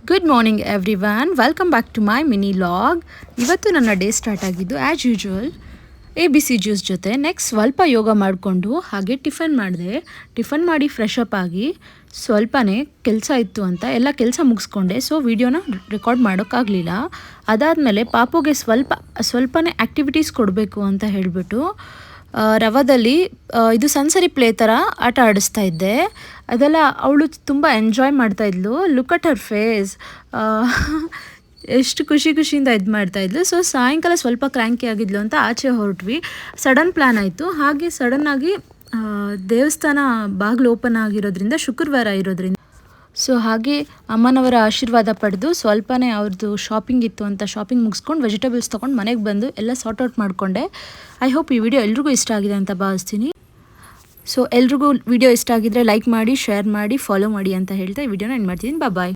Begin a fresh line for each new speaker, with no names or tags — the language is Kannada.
Good morning everyone, welcome back to my mini log. ಇವತ್ತು ನನ್ನ ಡೇ ಸ್ಟಾರ್ಟ್ ಆಗಿದ್ದು ಆ್ಯಸ್ ಯೂಶ್ವಲ್ ABC ಜ್ಯೂಸ್ ಜೊತೆ. ನೆಕ್ಸ್ಟ್ ಸ್ವಲ್ಪ ಯೋಗ ಮಾಡಿಕೊಂಡು ಹಾಗೆ ಟಿಫನ್ ಮಾಡಿದೆ. ಟಿಫನ್ ಮಾಡಿ ಫ್ರೆಶ್ ಅಪ್ ಆಗಿ ಸ್ವಲ್ಪನೇ ಕೆಲಸ ಇತ್ತು ಅಂತ ಎಲ್ಲ ಕೆಲಸ ಮುಗಿಸ್ಕೊಂಡೆ. ಸೊ ವಿಡಿಯೋನ ರೆಕಾರ್ಡ್ ಮಾಡೋಕ್ಕಾಗಲಿಲ್ಲ. ಅದಾದಮೇಲೆ ಪಾಪುಗೆ ಸ್ವಲ್ಪನೇ ಆ್ಯಕ್ಟಿವಿಟೀಸ್ ಕೊಡಬೇಕು ಅಂತ ಹೇಳಿಬಿಟ್ಟು ರವದಲ್ಲಿ ಇದು ಸನ್ಸರಿ ಪ್ಲೇ ಥರ ಆಟ ಆಡಿಸ್ತಾ ಇದ್ದೆ. ಅದೆಲ್ಲ ಅವಳು ತುಂಬ ಎಂಜಾಯ್ ಮಾಡ್ತಾಯಿದ್ಲು. ಲುಕ್ ಅಟ್ ಹರ್ ಫೇಸ್, ಎಷ್ಟು ಖುಷಿಯಿಂದ ಇದು ಮಾಡ್ತಾಯಿದ್ಲು. ಸೊ ಸಾಯಂಕಾಲ ಸ್ವಲ್ಪ ಕ್ರ್ಯಾಂಕಿ ಆಗಿದ್ಲು ಅಂತ ಆಚೆ ಹೊರಟ್ವಿ. ಸಡನ್ ಪ್ಲ್ಯಾನ್ ಆಯಿತು. ಹಾಗೆ ಸಡನ್ನಾಗಿ ದೇವಸ್ಥಾನ ಬಾಗಿಲು ಓಪನ್ ಆಗಿರೋದ್ರಿಂದ, ಶುಕ್ರವಾರ ಇರೋದ್ರಿಂದ, ಸೊ ಹಾಗೆ ಅಮ್ಮನವರ ಆಶೀರ್ವಾದ ಪಡೆದು ಸ್ವಲ್ಪನೇ ಅವ್ರದ್ದು ಶಾಪಿಂಗ್ ಇತ್ತು ಅಂತ ಶಾಪಿಂಗ್ ಮುಗಿಸ್ಕೊಂಡು ವೆಜಿಟೇಬಲ್ಸ್ ತೊಗೊಂಡು ಮನೆಗೆ ಬಂದು ಎಲ್ಲ ಸಾರ್ಟ್ ಔಟ್ ಮಾಡಿಕೊಂಡೆ. ಐ ಹೋಪ್ ಈ ವಿಡಿಯೋ ಎಲ್ರಿಗೂ ಇಷ್ಟ ಆಗಿದೆ ಅಂತ ಭಾವಿಸ್ತೀನಿ. ಸೊ ಎಲ್ರಿಗೂ ವಿಡಿಯೋ ಇಷ್ಟ ಆಗಿದ್ರೆ ಲೈಕ್ ಮಾಡಿ, ಶೇರ್ ಮಾಡಿ, ಫಾಲೋ ಮಾಡಿ ಅಂತ ಹೇಳ್ತಾ ಈ ವಿಡಿಯೋನ ಎಂಡ್ ಮಾಡ್ತೀನಿ. ಬಾಯ್.